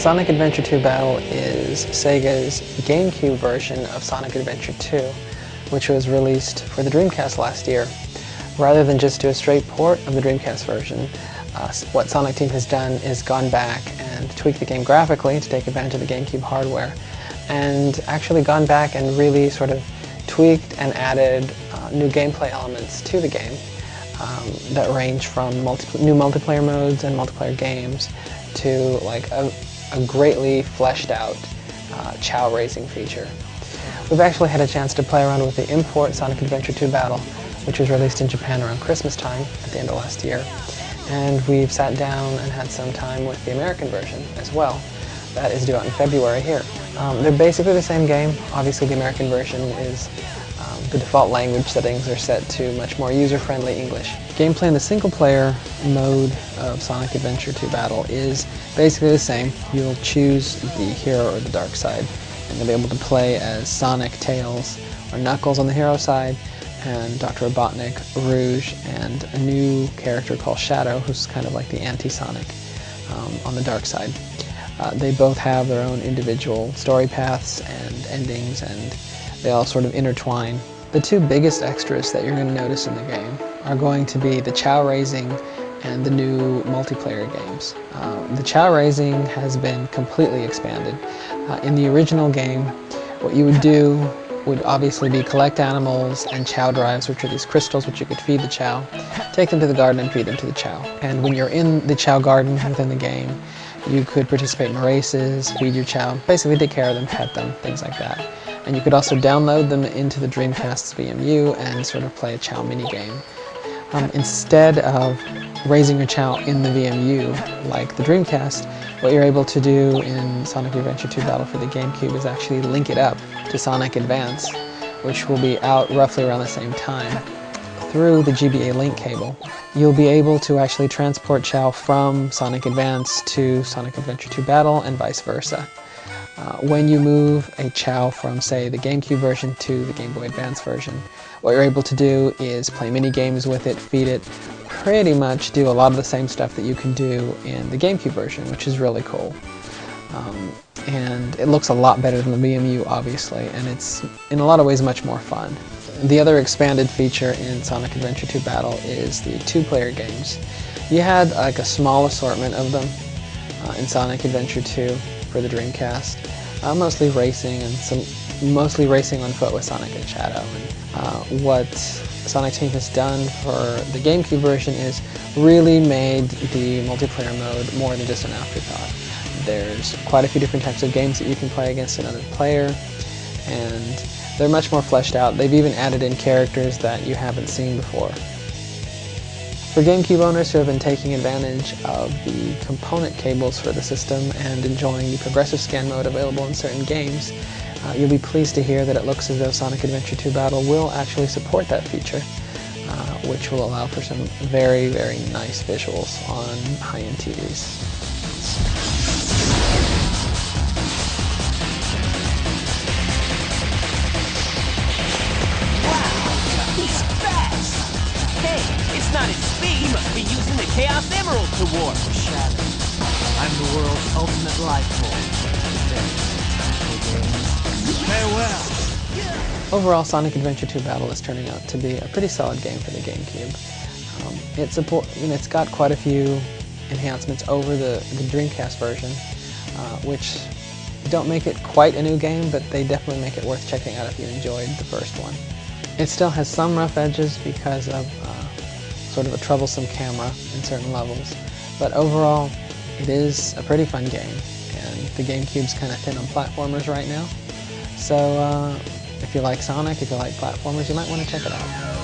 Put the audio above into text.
Sonic Adventure 2 Battle is Sega's GameCube version of Sonic Adventure 2, which was released for the Dreamcast last year. Rather than just do a straight port of the Dreamcast version, what Sonic Team has done is gone back and tweaked the game graphically to take advantage of the GameCube hardware, and actually gone back and really sort of tweaked and added new gameplay elements to the game that range from new multiplayer modes and multiplayer games to like a greatly fleshed out Chow racing feature. We've actually had a chance to play around with the import Sonic Adventure 2 Battle, which was released in Japan around Christmas time at the end of last year. And we've sat down and had some time with the American version as well. That is due out in February here. They're basically the same game. Obviously the American version is the default language settings are set to much more user-friendly English. Gameplay in the single-player mode of Sonic Adventure 2 Battle is basically the same. You'll choose the hero or the dark side, and you'll be able to play as Sonic, Tails, or Knuckles on the hero side, and Dr. Robotnik, Rouge, and a new character called Shadow, who's kind of like the anti-Sonic on the dark side. They both have their own individual story paths and endings, and they all sort of intertwine. The two biggest extras that you're going to notice in the game are going to be the Chow Raising and the new multiplayer games. The Chow Raising has been completely expanded. In the original game, what you would do would obviously be collect animals and Chow drives, which are these crystals which you could feed the Chow, take them to the garden and feed them to the Chow. And when you're in the Chow garden within the game, you could participate in races, feed your Chow, basically take care of them, pet them, things like that. And you could also download them into the Dreamcast's VMU and sort of play a Chow minigame. Instead of raising your Chow in the VMU like the Dreamcast, what you're able to do in Sonic Adventure 2 Battle for the GameCube is actually link it up to Sonic Advance, which will be out roughly around the same time. Through the GBA link cable, you'll be able to actually transport Chow from Sonic Advance to Sonic Adventure 2 Battle and vice versa. When you move a Chow from, say, the GameCube version to the Game Boy Advance version, what you're able to do is play mini games with it, feed it, pretty much do a lot of the same stuff that you can do in the GameCube version, which is really cool. And it looks a lot better than the VMU, obviously, and it's in a lot of ways much more fun. The other expanded feature in Sonic Adventure 2 Battle is the two-player games. You had like a small assortment of them in Sonic Adventure 2 for the Dreamcast, mostly racing and mostly racing on foot with Sonic and Shadow. And what Sonic Team has done for the GameCube version is really made the multiplayer mode more than just an afterthought. There's quite a few different types of games that you can play against another player, and they're much more fleshed out. They've even added in characters that you haven't seen before. For GameCube owners who have been taking advantage of the component cables for the system and enjoying the progressive scan mode available in certain games, you'll be pleased to hear that it looks as though Sonic Adventure 2 Battle will actually support that feature, which will allow for some very, very nice visuals on high-end TVs. It's not its speed, he must be using the Chaos Emerald to warp. Shadow, I'm the world's ultimate life form. Farewell. Overall, Sonic Adventure 2 Battle is turning out to be a pretty solid game for the GameCube. It's got quite a few enhancements over the Dreamcast version, which don't make it quite a new game, but they definitely make it worth checking out if you enjoyed the first one. It still has some rough edges because of sort of a troublesome camera in certain levels, but overall it is a pretty fun game, and the GameCube's kind of thin on platformers right now, so if you like Sonic, if you like platformers, you might want to check it out.